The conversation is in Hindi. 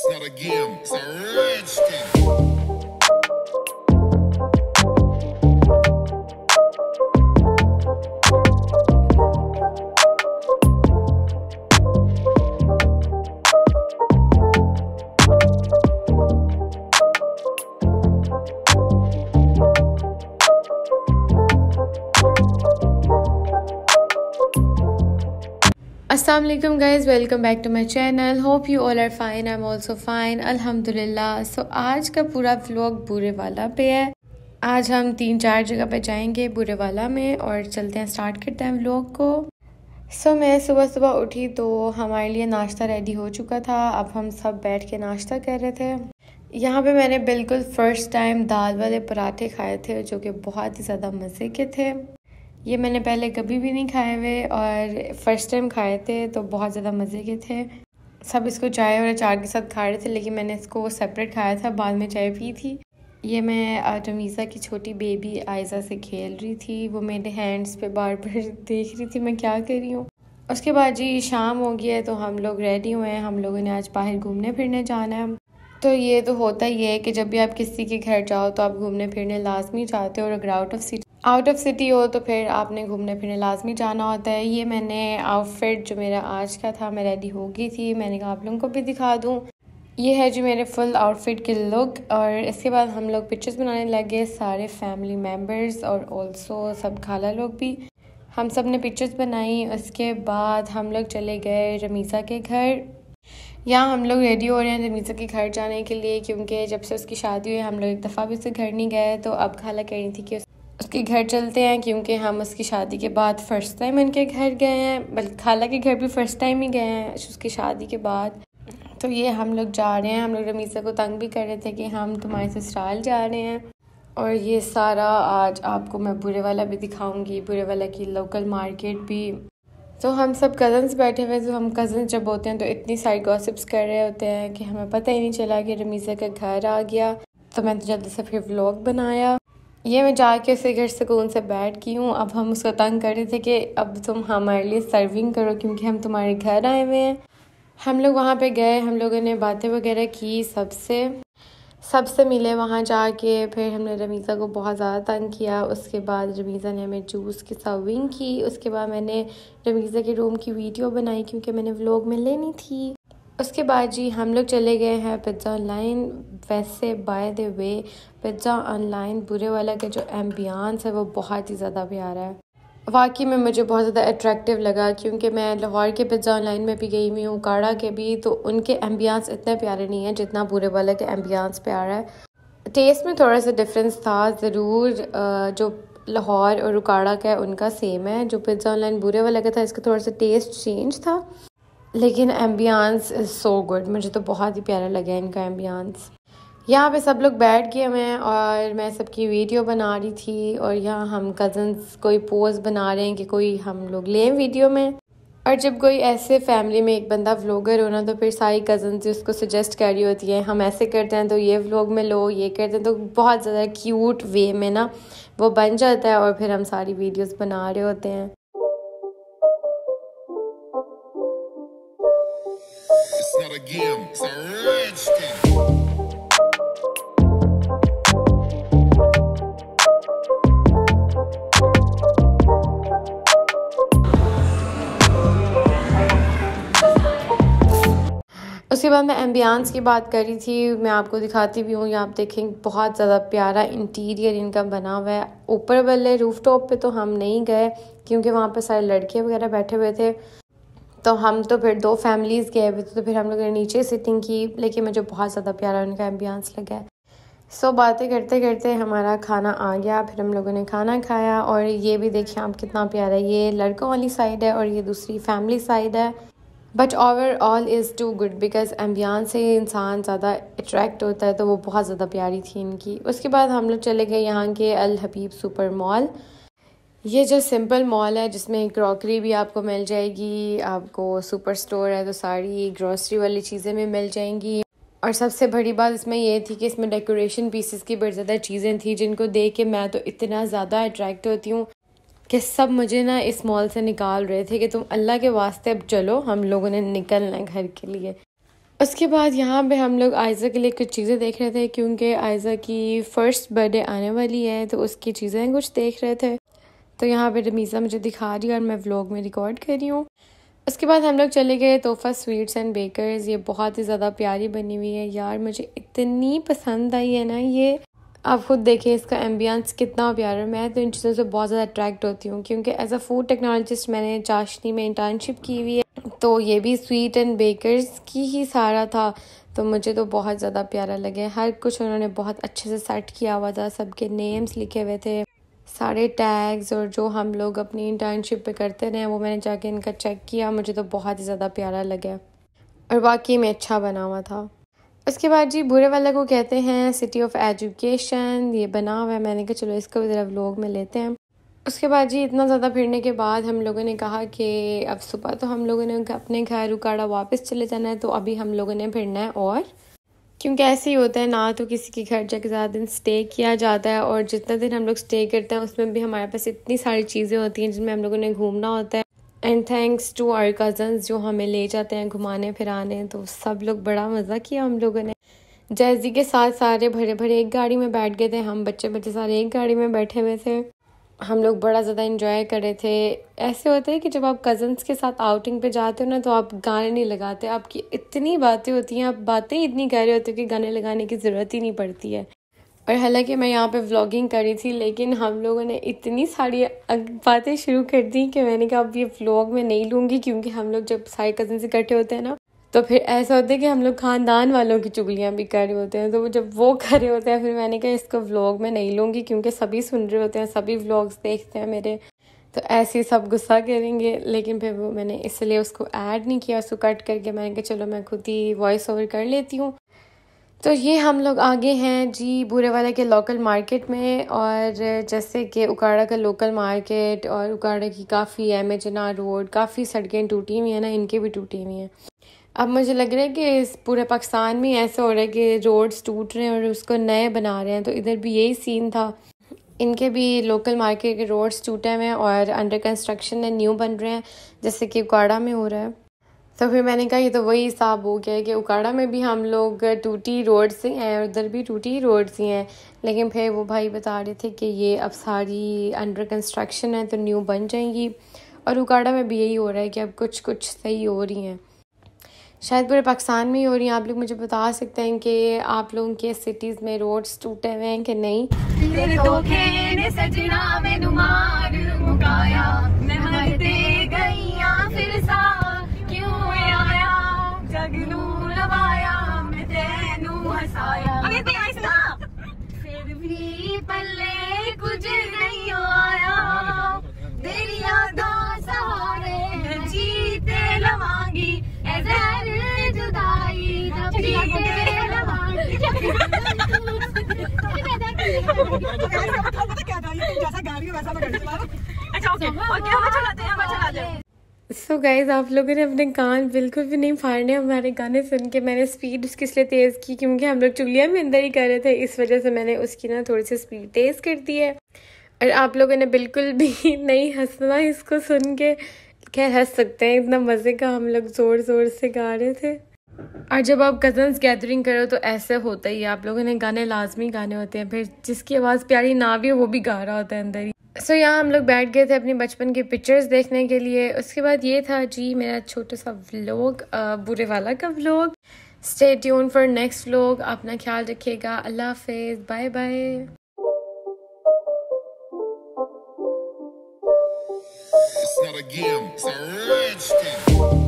not a game, it's a rich thing. Assalamualaikum guys, welcome back to my channel. Hope you all are fine. I'm also fine, अल्हम्दुलिल्लाह. So आज का पूरा व्लॉग बुरेवाला पे है. आज हम 3-4 जगह पे जाएंगे बुरेवाला में और चलते हैं, स्टार्ट करते हैं व्लॉग को. So मैं सुबह सुबह उठी तो हमारे लिए नाश्ता रेडी हो चुका था. अब हम सब बैठ के नाश्ता कर रहे थे. यहाँ पे मैंने बिल्कुल फ़र्स्ट टाइम दाल वाले पराठे खाए थे जो कि बहुत ही ज़्यादा मज़े के थे. ये मैंने पहले कभी भी नहीं खाए हुए और फर्स्ट टाइम खाए थे तो बहुत ज़्यादा मज़े के थे. सब इसको चाय और अचार के साथ खा रहे थे लेकिन मैंने इसको सेपरेट खाया था, बाद में चाय पी थी. ये मैं रमीज़ा की छोटी बेबी आयज़ा से खेल रही थी. वो मेरे हैंड्स पे बार बार देख रही थी मैं क्या कर रही हूँ. उसके बाद जी शाम हो गई है तो हम लोग रेडी हुए हैं. हम लोगों ने आज बाहर घूमने फिरने जाना है. तो ये तो होता ही है कि जब भी आप किसी के घर जाओ तो आप घूमने फिरने लाजमी जाते हो, और अगर आउट ऑफ सिटी हो तो फिर आपने घूमने फिरने लाजमी जाना होता है. ये मैंने आउटफिट जो मेरा आज का था मैं रेडी हो गई थी, मैंने कहा आप लोगों को भी दिखा दूँ. ये है जी मेरे फुल आउटफिट के लुक. और इसके बाद हम लोग पिक्चर्स बनाने लगे, सारे फैमिली मेम्बर्स और ऑल्सो सब खाला लोग भी. हम सब ने पिक्चर्स बनाई. उसके बाद हम लोग चले गए रमीज़ा के घर. यहाँ हम लोग रेडी हो रहे हैं रमीज़ा के घर जाने के लिए, क्योंकि जब से उसकी शादी हुई हम लोग एक दफ़ा भी उसके घर नहीं गए. तो अब खाला कह रही थी कि उसके घर चलते हैं, क्योंकि हम उसकी शादी के बाद फ़र्स्ट टाइम उनके घर गए हैं. बल्कि खाला के घर भी फ़र्स्ट टाइम ही गए हैं उसकी शादी के बाद. तो ये हम लोग जा रहे हैं. हम लोग रमीज़ा को तंग भी कर रहे थे कि हम तुम्हारे ससुराल जा रहे हैं. और ये सारा आज आपको मैं बुरेवाला भी दिखाऊंगी, बुरेवाला की लोकल मार्केट भी. तो हम सब कज़न्स बैठे हुए. तो हम कज़न्स जब होते हैं तो इतनी सारी गॉसिप्स कर रहे होते हैं कि हमें पता ही नहीं चला कि रमीज़ा का घर आ गया. तो मैंने जल्दी से फिर व्लॉग बनाया. ये मैं जाके उसके घर सुकून से बैठ की हूँ. अब हम उसको तंग कर रहे थे कि अब तुम हमारे लिए सर्विंग करो क्योंकि हम तुम्हारे घर आए हुए हैं. हम लोग वहाँ पे गए, हम लोगों ने बातें वगैरह की, सबसे मिले वहाँ जाके. फिर हमने रमीज़ा को बहुत ज़्यादा तंग किया. उसके बाद रमीज़ा ने हमें जूस की सर्विंग की. उसके बाद मैंने रमीज़ा के रूम की वीडियो बनाई क्योंकि मैंने व्लॉग में लेनी थी. उसके बाद जी हम लोग चले गए हैं पिज़्ज़ा ऑनलाइन. वैसे by the way pizza online Burewala का जो एम्बियंस है वो बहुत ही ज़्यादा प्यारा है. वाकई में मुझे बहुत ज़्यादा अट्रैक्टिव लगा, क्योंकि मैं लाहौर के पिज़्ज़ा ऑनलाइन में भी गई हुई हूँ, काड़ा के भी. तो उनके एम्बियंस इतने प्यारे नहीं हैं जितना बुरेवाला के एम्बियंस प्यारा है. टेस्ट में थोड़ा सा डिफरेंस था ज़रूर. जो लाहौर और उकाड़ा का है उनका सेम है. जो पिज़्ज़ा ऑनलाइन बुरेवाला का था इसका थोड़ा सा टेस्ट चेंज था, लेकिन एम्बियंस इज़ सो गुड. मुझे तो बहुत ही प्यारा लगा इनका एम्बियंस. यहाँ पे सब लोग बैठ गए हुए और मैं सबकी वीडियो बना रही थी. और यहाँ हम कज़न्स कोई पोज बना रहे हैं कि कोई हम लोग लें वीडियो में. और जब कोई ऐसे फैमिली में एक बंदा व्लॉगर हो ना तो फिर सारी कज़न्स उसको सजेस्ट कर रही होती है, हम ऐसे करते हैं तो ये व्लॉग में लो, ये करते हैं. तो बहुत ज़्यादा क्यूट वे में ना वो बन जाता है और फिर हम सारी वीडियोज़ बना रहे होते हैं. It's not a game, it's a rich thing. उसके बाद मैं एम्बियंस की बात कर रही थी. मैं आपको दिखाती भी हूँ. यहाँ आप देखेंगे बहुत ज़्यादा प्यारा इंटीरियर इनका बना हुआ है. ऊपर वाले रूफ टॉप पे तो हम नहीं गए क्योंकि वहाँ पे सारे लड़के वगैरह बैठे हुए थे. तो हम तो फिर 2 फैमिलीज़ गए हुए थे तो फिर हम लोगों ने नीचे सिटिंग की. लेकिन मुझे बहुत ज़्यादा प्यारा उनका एम्बियंस लगा है. सो बातें करते करते हमारा खाना आ गया. फिर हम लोगों ने खाना खाया. और ये भी देखिए आप कितना प्यारा है. ये लड़कों वाली साइड है और ये दूसरी फैमिली साइड है. But overall is too good because ambience से इंसान ज़्यादा अट्रैक्ट होता है. तो वो बहुत ज़्यादा प्यारी थी इनकी. उसके बाद हम लोग चले गए यहाँ के अल हबीब सुपर मॉल. ये जो सिंपल मॉल है जिसमें क्रॉकरी भी आपको मिल जाएगी, आपको सुपर स्टोर है तो सारी ग्रॉसरी वाली चीज़ें भी मिल जाएंगी. और सबसे बड़ी बात इसमें ये थी कि इसमें डेकोरेशन पीसेस की बड़ी ज़्यादा चीज़ें थी जिनको देख के मैं तो इतना ज़्यादा अट्रैक्ट होती हूँ कि सब मुझे ना इस मॉल से निकाल रहे थे कि तुम अल्लाह के वास्ते अब चलो, हम लोगों ने निकलना है घर के लिए. उसके बाद यहाँ पे हम लोग आयज़ा के लिए कुछ चीज़ें देख रहे थे क्योंकि आयज़ा की फ़र्स्ट बर्थडे आने वाली है, तो उसकी चीज़ें कुछ देख रहे थे। तो यहाँ पे रमीज़ा मुझे दिखा रही है और मैं व्लॉग में रिकॉर्ड कर रही हूँ। उसके बाद हम लोग चले गए तोहफ़ा स्वीट्स एंड बेकर्स। ये बहुत ही ज़्यादा प्यारी बनी हुई है यार, मुझे इतनी पसंद आई है ना ये। आप खुद देखें इसका एम्बियंस कितना प्यारा। मैं तो इन चीज़ों से बहुत ज़्यादा अट्रैक्ट होती हूँ क्योंकि एज अ फूड टेक्नोलॉजिस्ट मैंने चाशनी में इंटर्नशिप की हुई है, तो ये भी स्वीट एंड बेकर्स की ही सारा था। तो मुझे तो बहुत ज़्यादा प्यारा लगे। हर कुछ उन्होंने बहुत अच्छे से सेट किया हुआ था, सबके नेम्स लिखे हुए थे, सारे टैग्स, और जो हम लोग अपनी इंटर्नशिप पे करते रहे वो मैंने जाके इनका चेक किया। मुझे तो बहुत ही ज़्यादा प्यारा लगा और वाकई में अच्छा बना हुआ था। उसके बाद जी बुरे वाला को कहते हैं सिटी ऑफ एजुकेशन, ये बना हुआ है। मैंने कहा चलो इसको भी ज़रा व्लॉग में लेते हैं। उसके बाद जी इतना ज़्यादा फिरने के बाद हम लोगों ने कहा कि अब सुबह तो हम लोगों ने अपने घर उकाड़ा वापस चले जाना है, तो अभी हम लोगों ने फिरना है। और क्योंकि ऐसे ही होता है ना, तो किसी के घर जाके ज़्यादा दिन स्टे किया जाता है, और जितना दिन हम लोग स्टे करते हैं उसमें भी हमारे पास इतनी सारी चीज़ें होती हैं जिनमें हम लोगों ने घूमना होता है। And thanks to our cousins जो हमें ले जाते हैं घुमाने फिराने, तो सब लोग बड़ा मज़ा किया हम लोगों ने। जैजी के साथ सारे भरे भरे एक गाड़ी में बैठ गए थे, हम बच्चे बच्चे सारे एक गाड़ी में बैठे हुए थे। हम लोग बड़ा ज़्यादा इंजॉय कर रहे थे। ऐसे होता है कि जब आप कज़न्स के साथ आउटिंग पे जाते हो ना, तो आप गाने नहीं लगाते, आपकी इतनी बातें होती हैं, आप बातें इतनी कर रहे होते हो कि गाने लगाने की ज़रूरत ही नहीं पड़ती है। और हालांकि मैं यहाँ पे व्लॉगिंग करी थी, लेकिन हम लोगों ने इतनी सारी बातें शुरू कर दी कि मैंने कहा अब ये व्लॉग में नहीं लूँगी, क्योंकि हम लोग जब सारे कज़न्स इकट्ठे होते हैं ना, तो फिर ऐसा होता है कि हम लोग ख़ानदान वालों की चुगलियाँ भी कर रहे होते हैं। तो जब वो कर रहे होते हैं फिर मैंने कहा इसको व्लॉग में नहीं लूँगी, क्योंकि सभी सुन रहे होते हैं, सभी व्लॉग्स देखते हैं मेरे, तो ऐसे ही सब गुस्सा करेंगे। लेकिन फिर वो मैंने इसलिए उसको ऐड नहीं किया, उसको कट करके मैंने कहा चलो मैं खुद ही वॉइस ओवर कर लेती हूँ। तो ये हम लोग आगे हैं जी बुरे वाला के लोकल मार्केट में, और जैसे कि उकाड़ा का लोकल मार्केट और उकाड़ा की काफ़ी एमेजना रोड, काफ़ी सड़कें टूटी हुई हैं ना, इनके भी टूटी हुई हैं। अब मुझे लग रहा है कि इस पूरे पाकिस्तान में ऐसा हो रहा है कि रोड्स टूट रहे हैं और उसको नए बना रहे हैं, तो इधर भी यही सीन था। इनके भी लोकल मार्केट के रोड्स टूटे हुए हैं और अंडर कंस्ट्रक्शन है, न्यू बन रहे हैं, जैसे कि उकाड़ा में हो रहा है। तो फिर मैंने कहा ये तो वही हिसाब हो गया है कि उकाड़ा में भी हम लोग टूटी रोड से हैं और उधर भी टूटी रोड से हैं। लेकिन फिर वो भाई बता रहे थे कि ये अब सारी अंडर कंस्ट्रक्शन है तो न्यू बन जाएंगी, और उकाड़ा में भी यही हो रहा है कि अब कुछ कुछ सही हो रही हैं। शायद पूरे पाकिस्तान में ही हो रही हैं। आप लोग मुझे बता सकते हैं कि आप लोगों के सिटीज़ में रोड्स टूटे हुए हैं कि नहीं। फिर भी पल्ले कुछ नहीं आया, तेरी यादों सहारे जीते लवांगी, जुदाई जीते लवांगी। सो गाइज आप लोगों ने अपने कान बिल्कुल भी नहीं फाड़ने हमारे गाने सुन के। मैंने स्पीड उसकी इसलिए तेज़ की क्योंकि हम लोग चुगलियाँ भी अंदर ही कर रहे थे, इस वजह से मैंने उसकी ना थोड़ी सी स्पीड तेज़ कर दी है। और आप लोगों ने बिल्कुल भी नहीं हंसना इसको सुन के। खैर हंस सकते हैं, इतना मज़े का हम लोग ज़ोर ज़ोर से गा रहे थे। और जब आप कज़न्स गैदरिंग करो तो ऐसे होता ही है, आप लोगों ने गाने लाजमी गाने होते हैं, फिर जिसकी आवाज़ प्यारी ना भी हो वो भी गा रहा होता है अंदर ही। सो यहाँ हम लोग बैठ गए थे अपनी बचपन के पिक्चर्स देखने के लिए। उसके बाद ये था जी मेरा छोटा सा व्लॉग, बुरे वाला का vlog. Stay tune for next vlog. अपना ख्याल रखिएगा। अल्लाह हाफिज़, bye bye. It's not a game, it's a rich thing.